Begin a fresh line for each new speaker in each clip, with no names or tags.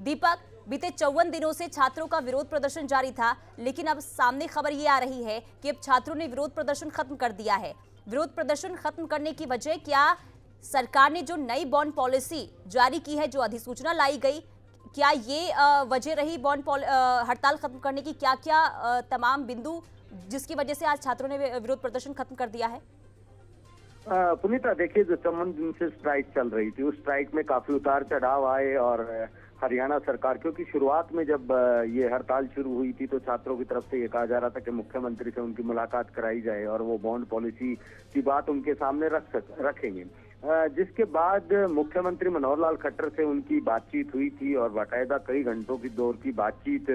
दीपक, बीते 54 दिनों से छात्रों का विरोध प्रदर्शन जारी था, लेकिन अब सामने खबर ये आ रही है कि अब छात्रों ने विरोध प्रदर्शन खत्म कर दिया है। विरोध प्रदर्शन खत्म करने की वजह क्या? सरकार ने जो नई बॉन्ड पॉलिसी जारी की है, जो अधिसूचना लाई गई, क्या ये वजह रही बॉन्ड हड़ताल खत्म करने की? क्या क्या तमाम बिंदु जिसकी वजह से आज छात्रों ने विरोध प्रदर्शन खत्म कर दिया है?
पुनीता, देखिए, जो 54 दिन से स्ट्राइक चल रही थी, उस स्ट्राइक में काफी उतार चढ़ाव आए और हरियाणा सरकार, क्योंकि शुरुआत में जब ये हड़ताल शुरू हुई थी तो छात्रों की तरफ से ये कहा जा रहा था कि मुख्यमंत्री से उनकी मुलाकात कराई जाए और वो बॉन्ड पॉलिसी की बात उनके सामने रखेंगे। जिसके बाद मुख्यमंत्री मनोहर लाल खट्टर से उनकी बातचीत हुई थी और बाकायदा कई घंटों की दौर की बातचीत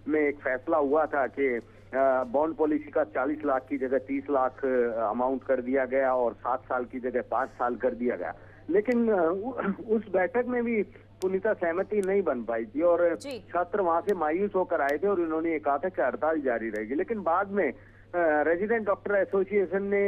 में एक फैसला हुआ था कि बॉन्ड पॉलिसी का 40 लाख की जगह 30 लाख अमाउंट कर दिया गया और 7 साल की जगह 5 साल कर दिया गया। लेकिन उस बैठक में भी पुनीता सहमति नहीं बन पाई थी और छात्र वहां से मायूस होकर आए थे और उन्होंने ये कहा था कि हड़ताल जारी रहेगी। लेकिन बाद में रेजिडेंट डॉक्टर एसोसिएशन ने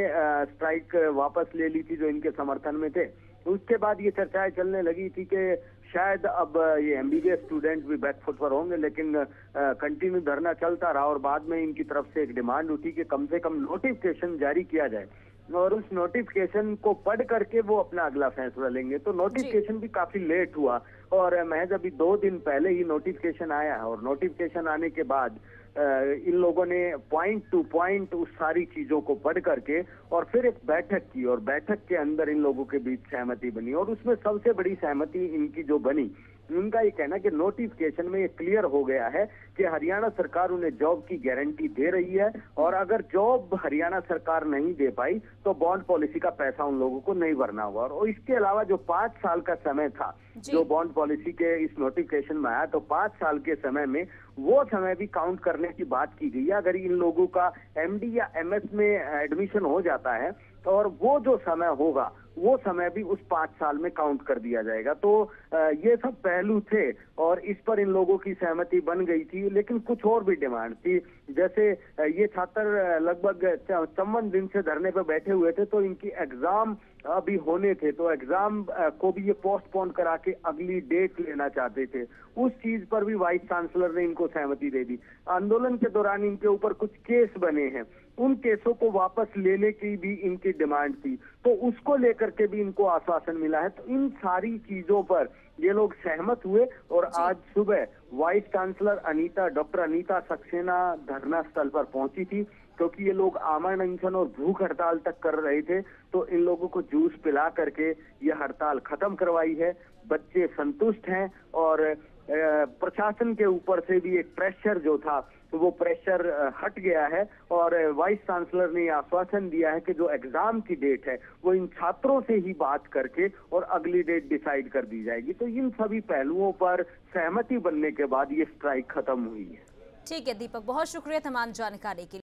स्ट्राइक वापस ले ली थी, जो इनके समर्थन में थे। उसके बाद ये चर्चाएं चलने लगी थी कि शायद अब ये एमबीबीएस स्टूडेंट भी बैकफुट पर होंगे, लेकिन कंटिन्यू धरना चलता रहा और बाद में इनकी तरफ से एक डिमांड उठी कि कम से कम नोटिफिकेशन जारी किया जाए और उस नोटिफिकेशन को पढ़ करके वो अपना अगला फैसला लेंगे। तो नोटिफिकेशन भी काफी लेट हुआ और महज अभी 2 दिन पहले ही नोटिफिकेशन आया और नोटिफिकेशन आने के बाद इन लोगों ने पॉइंट टू पॉइंट उस सारी चीजों को पढ़ करके और फिर एक बैठक की और बैठक के अंदर इन लोगों के बीच सहमति बनी और उसमें सबसे बड़ी सहमति इनकी जो बनी, उनका ये कहना कि नोटिफिकेशन में ये क्लियर हो गया है कि हरियाणा सरकार उन्हें जॉब की गारंटी दे रही है और अगर जॉब हरियाणा सरकार नहीं दे पाई तो बॉन्ड पॉलिसी का पैसा उन लोगों को नहीं भरना होगा। और इसके अलावा जो 5 साल का समय था, जो बॉन्ड पॉलिसी के इस नोटिफिकेशन में आया, तो 5 साल के समय में वो समय भी काउंट करने की बात की गई है। अगर इन लोगों का एमडी या एमएस में एडमिशन हो जाता है तो और वो जो समय होगा वो समय भी उस 5 साल में काउंट कर दिया जाएगा। तो ये सब पहलू थे और इस पर इन लोगों की सहमति बन गई थी। लेकिन कुछ और भी डिमांड थी, जैसे ये छात्र लगभग 54 दिन से धरने पर बैठे हुए थे, तो इनकी एग्जाम अभी होने थे, तो एग्जाम को भी ये पोस्टपोन करा के अगली डेट लेना चाहते थे। उस चीज पर भी वाइस चांसलर ने इनको सहमति दे दी। आंदोलन के दौरान इनके ऊपर कुछ केस बने हैं, उन केसों को वापस लेने की भी इनकी डिमांड थी, तो उसको लेकर के भी इनको आश्वासन मिला है। तो इन सारी चीजों पर ये लोग सहमत हुए और आज सुबह vice chancellor doctor Anita Saxena धरना स्थल पर पहुंची थी, क्योंकि ये लोग आमरण अनशन और भूख हड़ताल तक कर रहे थे। तो इन लोगों को जूस पिला करके ये हड़ताल खत्म करवाई है। बच्चे संतुष्ट हैं और प्रशासन के ऊपर से भी एक प्रेशर जो था तो वो प्रेशर हट गया है और वाइस चांसलर ने आश्वासन दिया है कि जो एग्जाम की डेट है वो इन छात्रों से ही बात करके और अगली डेट डिसाइड कर दी जाएगी। तो इन सभी पहलुओं पर सहमति बनने के बाद ये स्ट्राइक खत्म हुई है।
ठीक है दीपक, बहुत शुक्रिया तमाम जानकारी के लिए।